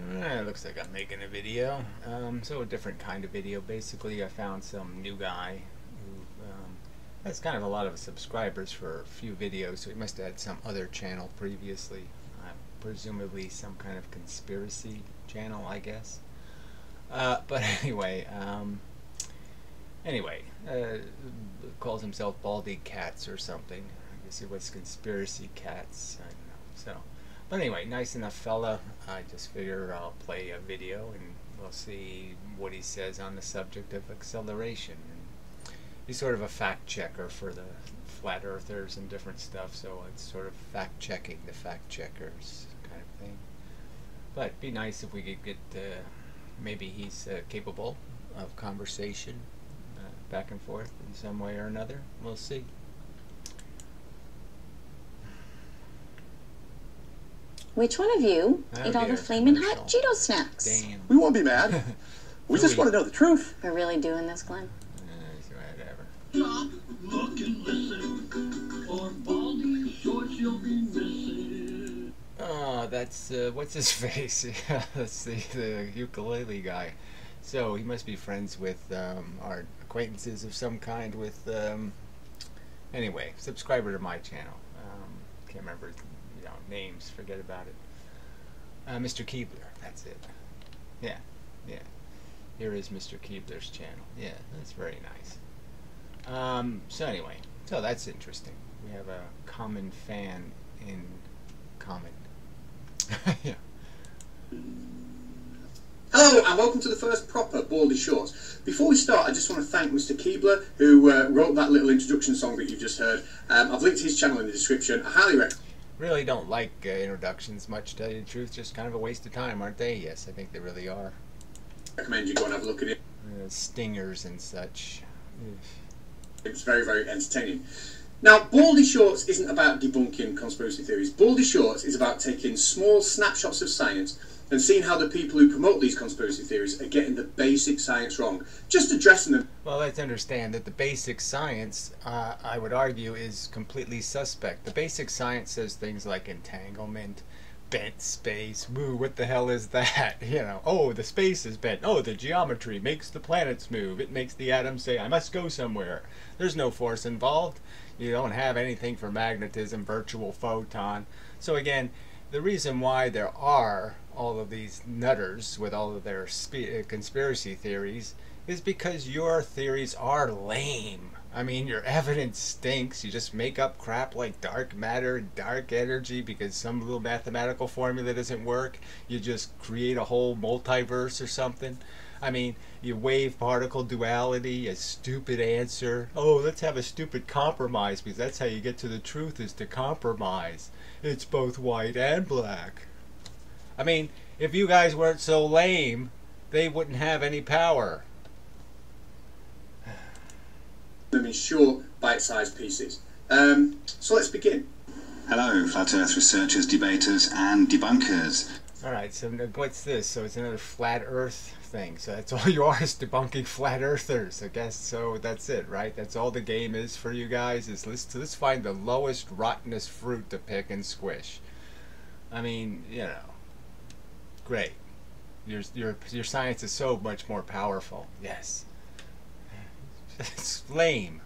It looks like I'm making a video. So a different kind of video. Basically, I found some new guy who has kind of a lot of subscribers for a few videos, so he must have had some other channel previously. Presumably some kind of conspiracy channel, I guess. But anyway, calls himself Baldy Catz or something. I guess it was conspiracy cats. I don't know. So, but anyway, nice enough fella. I just figure I'll play a video and we'll see what he says on the subject of acceleration. And he's sort of a fact checker for the flat earthers and different stuff, so it's sort of fact checking the fact checkers kind of thing. But it'd be nice if we could get maybe he's capable of conversation back and forth in some way or another. We'll see. Which one of you ate all the flaming hot Cheeto snacks? Damn. We won't be mad. We just want to know the truth. We're really doing this, Glenn? Whatever. Stop, look, and listen, or Baldy shorts you'll be missing. Oh, that's, what's his face? Yeah, that's the ukulele guy. So, he must be friends with, our acquaintances of some kind with, anyway, subscriber to my channel. Can't remember, names, forget about it. Mr. Keebler, that's it. Yeah. Here is Mr. Keebler's channel. Yeah, that's very nice. So anyway, so that's interesting. We have a common fan in common. Yeah. Hello and welcome to the first proper Baldy Shorts. Before we start, I just want to thank Mr. Keebler who wrote that little introduction song that you've just heard. I've linked his channel in the description. I highly recommend. Really don't like introductions much, to tell you the truth. Just kind of a waste of time, aren't they? Yes, I think they really are. Recommend you go and have a look at it. Stingers and such. It's very, very entertaining. Now, Baldy Shorts isn't about debunking conspiracy theories. Baldy Shorts is about taking small snapshots of science and seeing how the people who promote these conspiracy theories are getting the basic science wrong. Just addressing them. Well, let's understand that the basic science, I would argue, is completely suspect. The basic science says things like entanglement, bent space. Woo, what the hell is that? Oh, the space is bent. Oh, the geometry makes the planets move. It makes the atoms say, I must go somewhere. There's no force involved. You don't have anything for magnetism, virtual photon. So again, the reason why there are all of these nutters with all of their conspiracy theories is because your theories are lame. I mean, your evidence stinks. You just make up crap like dark matter, dark energy because some little mathematical formula doesn't work. You just create a whole multiverse or something. I mean, you wave particle duality, a stupid answer. Oh, let's have a stupid compromise because that's how you get to the truth, is to compromise. It's both white and black. I mean, if you guys weren't so lame, they wouldn't have any power. Them in short, bite-sized pieces. So let's begin. Hello, Flat Earth researchers, debaters, and debunkers. Alright, so what's this? So it's another flat earth thing. So that's all you are, is debunking flat earthers, I guess. So that's it, right? That's all the game is for you guys, is let's find the lowest, rottenest fruit to pick and squish. I mean, great. Your science is so much more powerful. Yes. It's lame.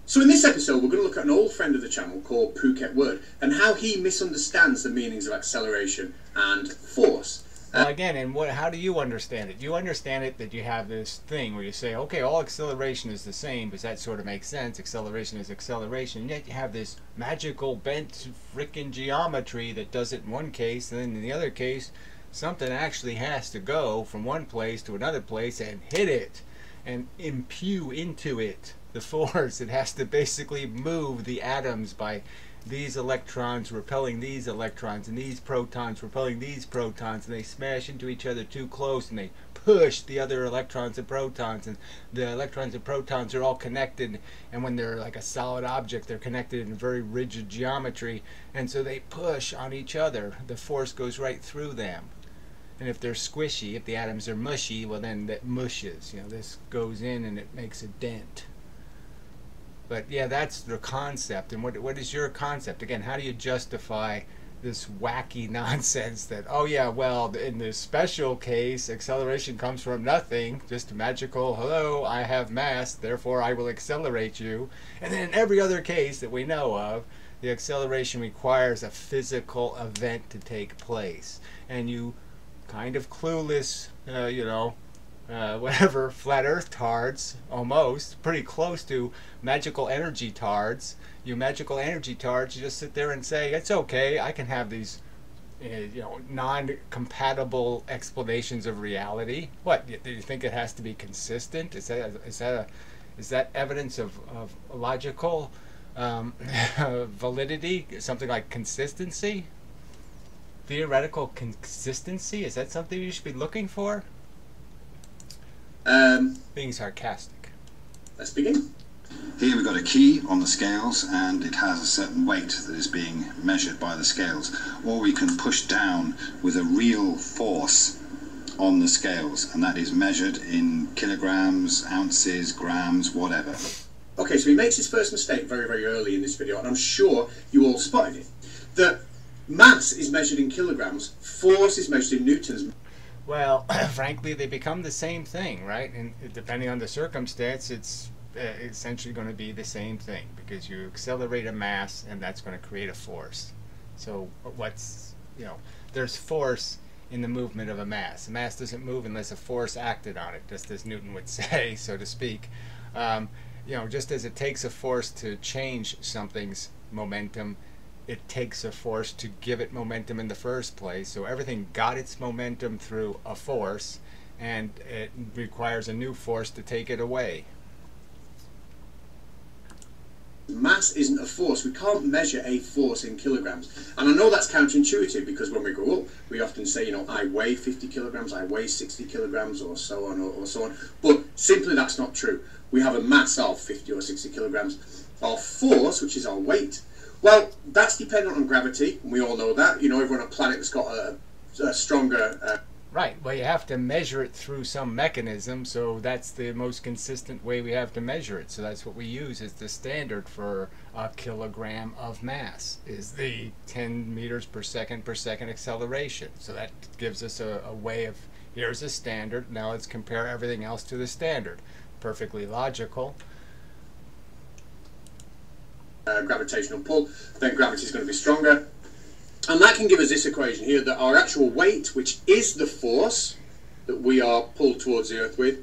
So in this episode, we're going to look at an old friend of the channel called Phuket Word and how he misunderstands the meanings of acceleration and force. Well, again, and how do you understand it? You understand it that you have this thing where you say, okay, all acceleration is the same, because that sort of makes sense. Acceleration is acceleration. And yet you have this magical bent frickin' geometry that does it in one case, and then in the other case, something actually has to go from one place to another place and hit it and impue into it the force. It has to basically move the atoms by these electrons repelling these electrons and these protons repelling these protons, and they smash into each other too close and they push the other electrons and protons, and the electrons and protons are all connected, and when they're like a solid object they're connected in very rigid geometry, and so they push on each other. The force goes right through them. And if they're squishy, if the atoms are mushy, well then that mushes. This goes in and it makes a dent. But yeah, that's the concept. And what is your concept? Again, how do you justify this wacky nonsense that, oh yeah, well, in this special case, acceleration comes from nothing, just a magical, hello, I have mass, therefore I will accelerate you. And then in every other case that we know of, the acceleration requires a physical event to take place. And you kind of clueless, whatever, flat earth tards, almost, pretty close to magical energy tards. You magical energy tards, you just sit there and say, it's okay, I can have these non-compatible explanations of reality. What, do you think it has to be consistent? Is that evidence of logical validity? Something like consistency? Theoretical consistency? Is that something you should be looking for? Being sarcastic. Let's begin. Here we've got a key on the scales, and it has a certain weight that is being measured by the scales. Or we can push down with a real force on the scales, and that is measured in kilograms, ounces, grams, whatever. Okay, so he makes his first mistake very, very early in this video, and I'm sure you all spotted it. That mass is measured in kilograms, force is measured in newtons. Well, frankly, they become the same thing, right? And depending on the circumstance, it's essentially going to be the same thing, because you accelerate a mass and that's going to create a force. So there's force in the movement of a mass. A mass doesn't move unless a force acted on it, just as Newton would say, so to speak. Just as it takes a force to change something's momentum, it takes a force to give it momentum in the first place. So everything got its momentum through a force, and it requires a new force to take it away. Mass isn't a force. We can't measure a force in kilograms. And I know that's counterintuitive, because when we grow up, we often say, I weigh 50 kilograms, I weigh 60 kilograms, or so on, or so on. But simply that's not true. We have a mass of 50 or 60 kilograms. Our force, which is our weight, well, that's dependent on gravity, and we all know that. Everyone on a planet that's got a stronger... Right, well, you have to measure it through some mechanism, so that's the most consistent way we have to measure it. So that's what we use as the standard for a kilogram of mass, is the 10 meters per second acceleration. So that gives us a way of, here's a standard, now let's compare everything else to the standard. Perfectly logical. Gravitational pull, then gravity is going to be stronger. And that can give us this equation here, that our actual weight, which is the force that we are pulled towards the Earth with,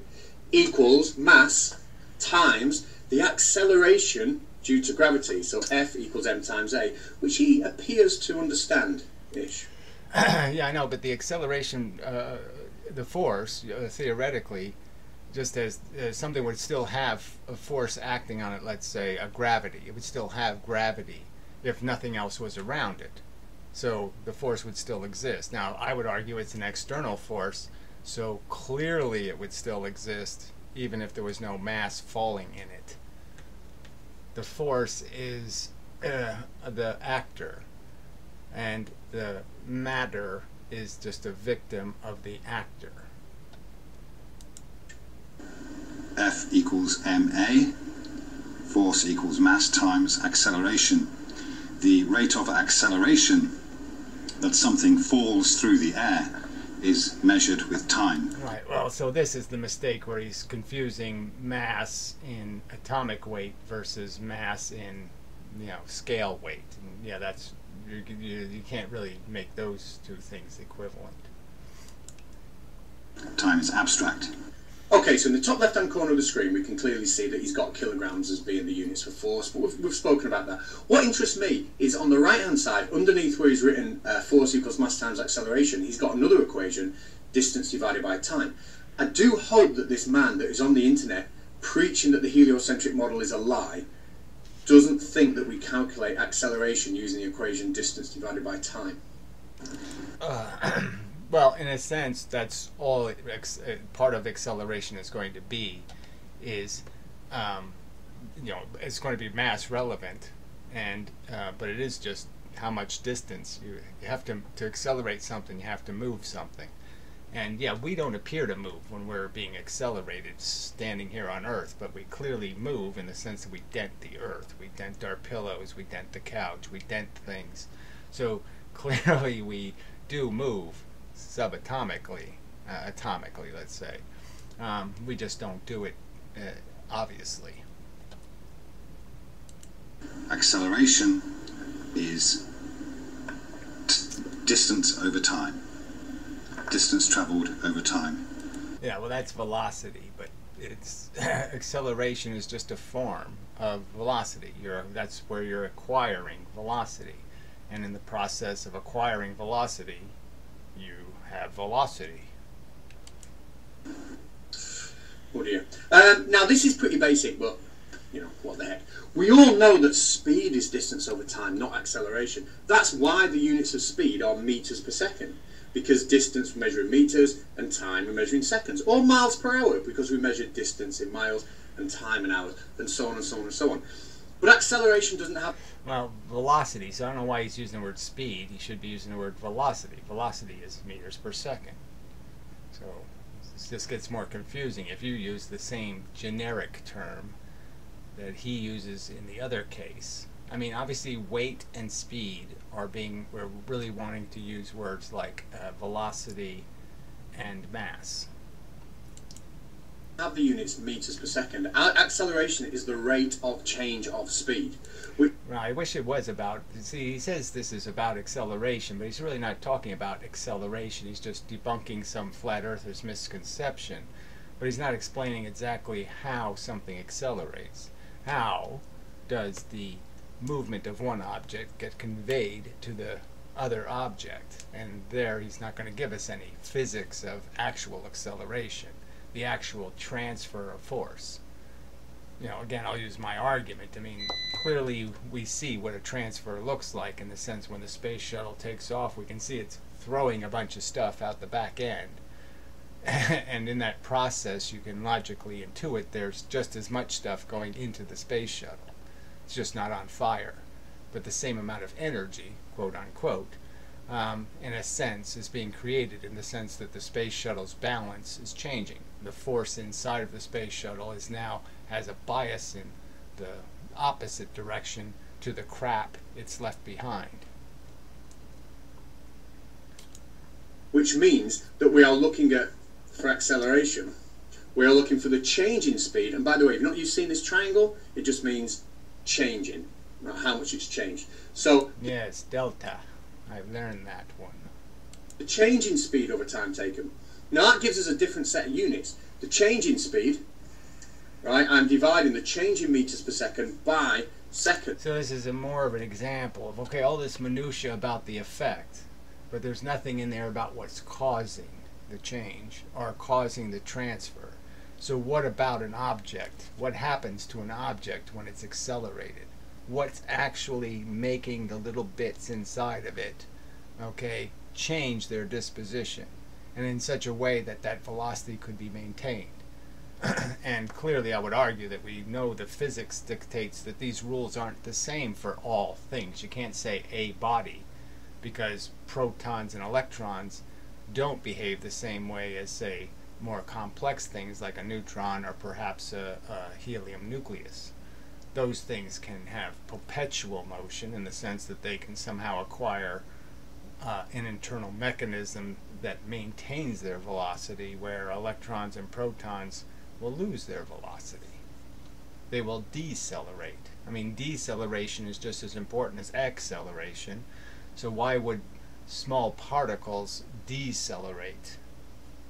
equals mass times the acceleration due to gravity. So F equals m times a, which he appears to understand-ish. Yeah, I know, but the acceleration, the force, theoretically, just as something would still have a force acting on it, let's say a gravity. It would still have gravity if nothing else was around it. So the force would still exist. Now, I would argue it's an external force, so clearly it would still exist even if there was no mass falling in it. The force is the actor, and the matter is just a victim of the actor. F equals ma, force equals mass times acceleration. The rate of acceleration that something falls through the air is measured with time. Right, well, so this is the mistake where he's confusing mass in atomic weight versus mass in, scale weight. And yeah, that's, you can't really make those two things equivalent. Time is abstract. Okay, so in the top left-hand corner of the screen, we can clearly see that he's got kilograms as being the units for force, but we've spoken about that. What interests me is on the right-hand side, underneath where he's written force equals mass times acceleration, he's got another equation, distance divided by time. I do hope that this man that is on the internet preaching that the heliocentric model is a lie doesn't think that we calculate acceleration using the equation distance divided by time. Well, in a sense, that's all part of acceleration is going to be, is, it's going to be mass relevant, and but it is just how much distance you have to accelerate something. You have to move something, and yeah, we don't appear to move when we're being accelerated, standing here on Earth, but we clearly move in the sense that we dent the Earth, we dent our pillows, we dent the couch, we dent things. So clearly we do move subatomically, atomically, let's say. We just don't do it obviously. Acceleration is distance over time. Distance traveled over time. Yeah, well, that's velocity, but it's acceleration is just a form of velocity. That's where you're acquiring velocity, and in the process of acquiring velocity, you have velocity. Oh dear. Now this is pretty basic, but you know, what the heck. We all know that speed is distance over time, not acceleration. That's why the units of speed are meters per second, because distance we measure in meters and time we measure in seconds, or miles per hour because we measure distance in miles and time in hours, and so on and so on and so on. But acceleration doesn't have... Well, velocity, so I don't know why he's using the word speed. He should be using the word velocity. Velocity is meters per second. So this gets more confusing if you use the same generic term that he uses in the other case. I mean, obviously weight and speed we're really wanting to use words like velocity and mass. Have the units meters per second. Acceleration is the rate of change of speed. I wish it was about, see, he says this is about acceleration, but he's really not talking about acceleration. He's just debunking some flat earther's misconception, but he's not explaining exactly how something accelerates. How does the movement of one object get conveyed to the other object? And there he's not going to give us any physics of actual acceleration, the actual transfer of force. You know, again, I'll use my argument. I mean, clearly we see what a transfer looks like, in the sense when the space shuttle takes off, we can see it's throwing a bunch of stuff out the back end. And in that process, you can logically intuit there's just as much stuff going into the space shuttle. It's just not on fire. But the same amount of energy, quote unquote, in a sense, is being created, in the sense that the space shuttle's balance is changing. The force inside of the space shuttle has a bias in the opposite direction to the crap it's left behind. Which means that we are looking at, for acceleration, we are looking for the change in speed. And by the way, if you've seen this triangle, it just means changing, not how much it's changed. So yes, delta. I've learned that one. The change in speed over time taken. Now that gives us a different set of units. The change in speed, right, I'm dividing the change in meters per second by seconds. So this is more of an example of, okay, all this minutia about the effect, but there's nothing in there about what's causing the change or causing the transfer. So what about an object? What happens to an object when it's accelerated? What's actually making the little bits inside of it, okay, change their disposition, and in such a way that that velocity could be maintained? And clearly I would argue that we know the physics dictates that these rules aren't the same for all things. You can't say a body, because protons and electrons don't behave the same way as, say, more complex things like a neutron or perhaps a helium nucleus. Those things can have perpetual motion, in the sense that they can somehow acquire an internal mechanism that maintains their velocity, where electrons and protons will lose their velocity. They will decelerate. I mean, deceleration is just as important as acceleration. So why would small particles decelerate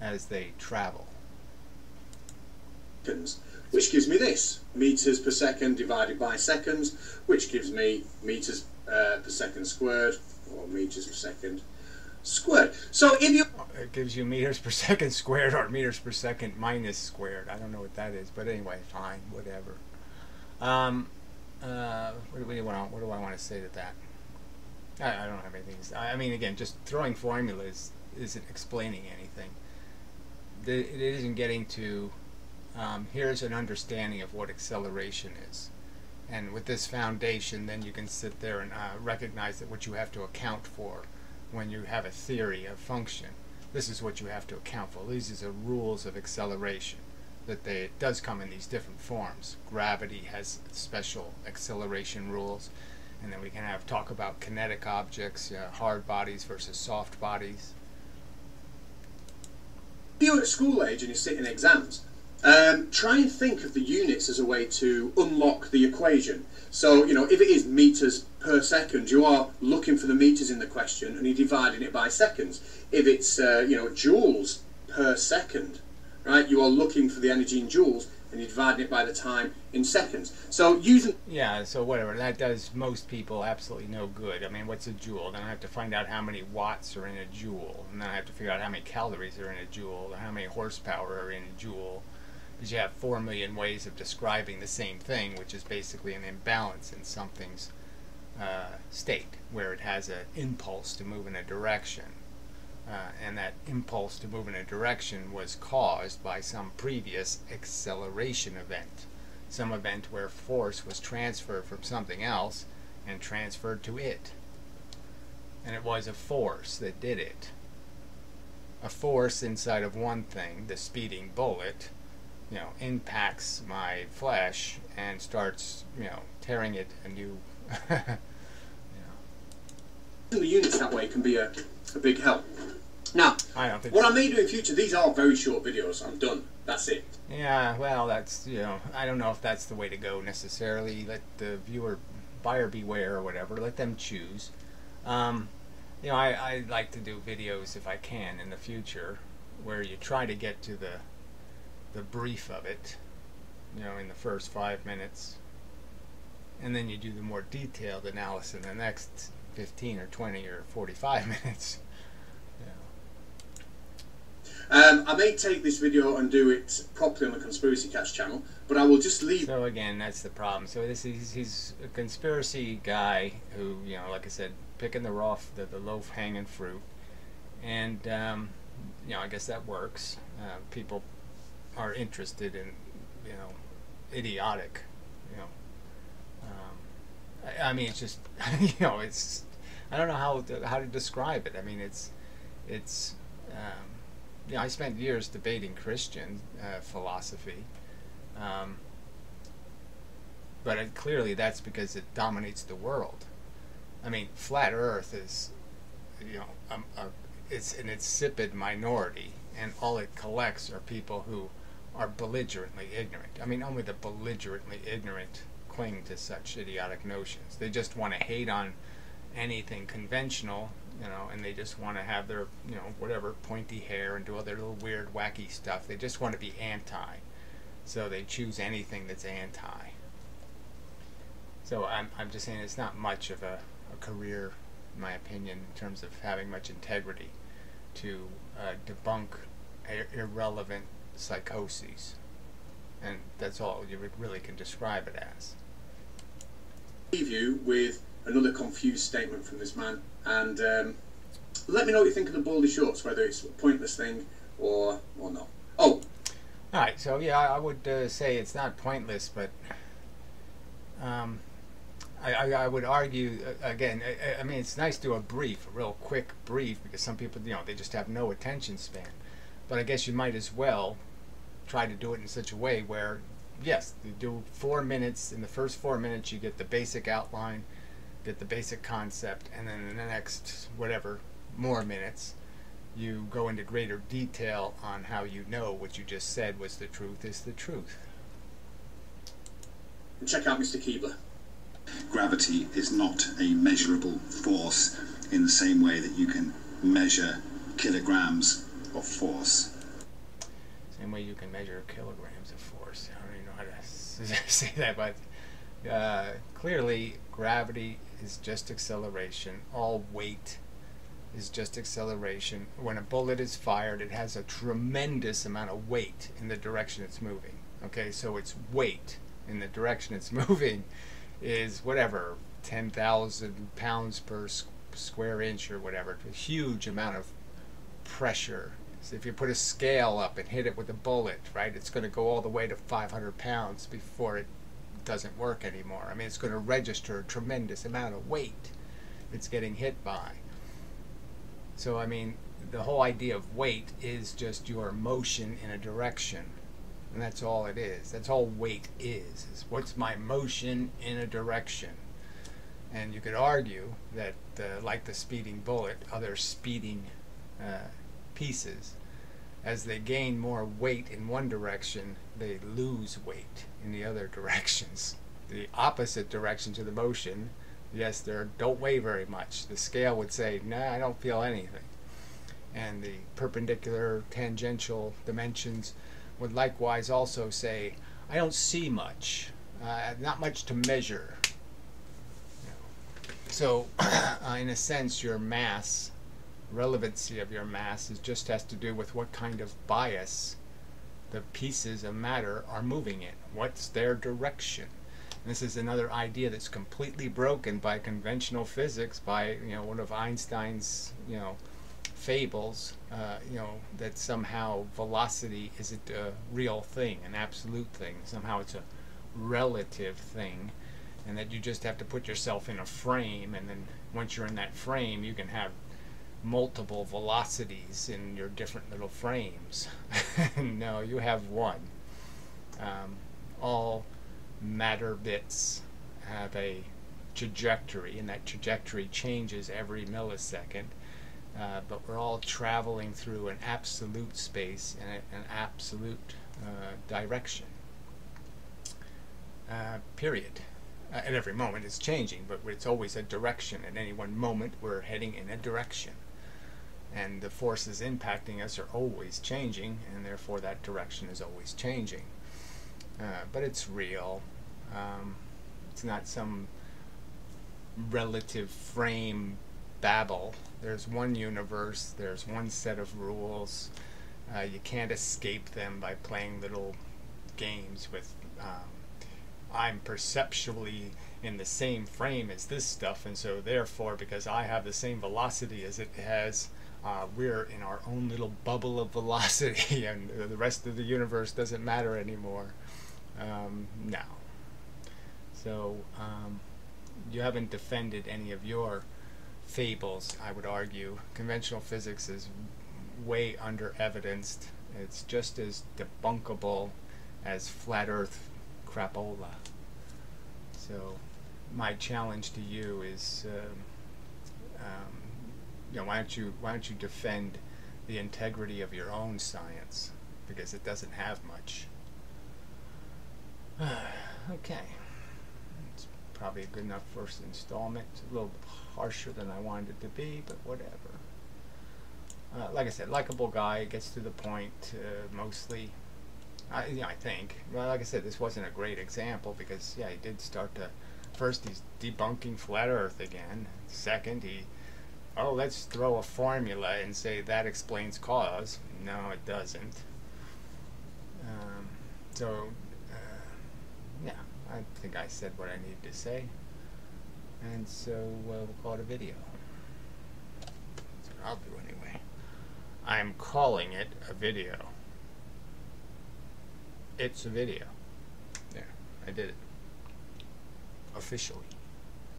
as they travel? Which gives me this, meters per second divided by seconds, which gives me meters per second squared, or meters per second squared. So if you... It gives you meters per second squared, or meters per second minus squared. I don't know what that is, but anyway, fine, whatever. What do I want to say to that? I don't have anything. I mean, again, just throwing formulas isn't explaining anything. It isn't getting to, here's an understanding of what acceleration is. And with this foundation, then you can sit there and recognize that what you have to account for when you have a theory of function. This is what you have to account for. These are the rules of acceleration. That it does come in these different forms. Gravity has special acceleration rules, And then we can talk about kinetic objects, hard bodies versus soft bodies. If you're at school age and you're sitting exams, try and think of the units as a way to unlock the equation. So, you know, if it is meters per second, you are looking for the meters in the question and you're dividing it by seconds. If it's, you know, joules per second, right, you are looking for the energy in joules and you're dividing it by the time in seconds. So using... Yeah, so whatever, that does most people absolutely no good. I mean, what's a joule? Then I have to find out how many watts are in a joule, and then I have to figure out how many calories are in a joule, or how many horsepower are in a joule. Because you have 4 million ways of describing the same thing, which is basically an imbalance in something's state, where it has an impulse to move in a direction. And that impulse to move in a direction was caused by some previous acceleration event. Some event where force was transferred from something else and transferred to it. And it was a force that did it. A force inside of one thing, the speeding bullet, you know, impacts my flesh and starts, you know, tearing it a new, you know. The units that way can be a big help. Now, I don't think what so. I may do in future, these are very short videos. I'm done. That's it. Yeah, well, that's, you know, I don't know if that's the way to go necessarily. Let the viewer, buyer beware or whatever, let them choose. You know, I like to do videos if I can in the future where you try to get to the brief of it, you know, in the first 5 minutes, and then you do the more detailed analysis in the next 15 or 20 or 45 minutes. I may take this video and do it properly on the Conspiracy Catz channel, but I will just leave. So again, that's the problem. So he's a conspiracy guy who, you know, like I said, picking the low-hanging fruit, and you know, I guess that works. People are interested in, you know, idiotic, you know. I mean, it's just, you know, it's, I don't know how to describe it. I mean, it's. You know, I spent years debating Christian philosophy, but clearly that's because it dominates the world. I mean, flat Earth is, you know, it's an insipid minority, and all it collects are people who are belligerently ignorant. I mean, only the belligerently ignorant cling to such idiotic notions. They just want to hate on anything conventional, you know, and they just want to have their, you know, whatever, pointy hair and do all their little weird wacky stuff. They just want to be anti, so they choose anything that's anti. So I'm just saying it's not much of a career, in my opinion, in terms of having much integrity to debunk irrelevant psychoses, and that's all you really can describe it as. Leave you with another confused statement from this man, and let me know what you think of the Baldy shorts, whether it's a pointless thing or not. Oh, alright, so yeah, I would say it's not pointless, but I would argue, again, I mean, it's nice to do a brief, a real quick brief, because some people, you know, they just have no attention span. But I guess you might as well try to do it in such a way where, yes, you do 4 minutes. In the first 4 minutes, you get the basic outline, get the basic concept, and then in the next, whatever, more minutes, you go into greater detail on how you know what you just said was the truth is the truth. and check out Mr. Keebler. Gravity is not a measurable force in the same way that you can measure kilograms of force. Same way you can measure kilograms of force. I don't even know how to say that, but clearly gravity is just acceleration. All weight is just acceleration. When a bullet is fired, it has a tremendous amount of weight in the direction it's moving. Okay, so its weight in the direction it's moving is whatever, 10,000 pounds per square inch or whatever. A huge amount of pressure. So if you put a scale up and hit it with a bullet, right, it's going to go all the way to 500 pounds before it doesn't work anymore. I mean, it's going to register a tremendous amount of weight it's getting hit by. So, I mean, the whole idea of weight is just your motion in a direction. And that's all it is. That's all weight is what's my motion in a direction. And you could argue that, like the speeding bullet, other speeding pieces, as they gain more weight in one direction, they lose weight in the other directions. The opposite direction to the motion, yes, they don't weigh very much. The scale would say, nah, I don't feel anything. And the perpendicular tangential dimensions would likewise also say, I don't see much, not much to measure. So, in a sense, your mass, relevancy of your mass, just has to do with what kind of bias the pieces of matter are moving in. What's their direction? And this is another idea that's completely broken by conventional physics, by one of Einstein's fables, that somehow velocity isn't a real thing, an absolute thing. Somehow it's a relative thing. And that you just have to put yourself in a frame, and then once you're in that frame, you can have multiple velocities in your different little frames. No, you have one. All matter bits have a trajectory, and that trajectory changes every millisecond. But we're all traveling through an absolute space and an absolute direction. Period. At every moment it's changing, but it's always a direction. At any one moment we're heading in a direction. And the forces impacting us are always changing, and therefore that direction is always changing. But it's real. It's not some relative frame babble. There's one universe, there's one set of rules. You can't escape them by playing little games with I'm perceptually in the same frame as this stuff, and so therefore, because I have the same velocity as it has, we're in our own little bubble of velocity, and the rest of the universe doesn't matter anymore. No. So you haven't defended any of your fables, I would argue. Conventional physics is way under evidenced. It's just as debunkable as flat Earth crapola. So my challenge to you is, why don't you defend the integrity of your own science, because it doesn't have much. Okay, it's probably a good enough first installment. It's a little harsher than I wanted it to be, but whatever. Like I said, likable guy, gets to the point mostly. I think. Well, like I said, this wasn't a great example because, yeah, he did start to... First, he's debunking flat Earth again. Second, let's throw a formula and say that explains cause. No, it doesn't. Yeah, I think I said what I needed to say. And so we'll call it a video. That's what I'll do anyway. I'm calling it a video. It's a video. There, I did it. Officially.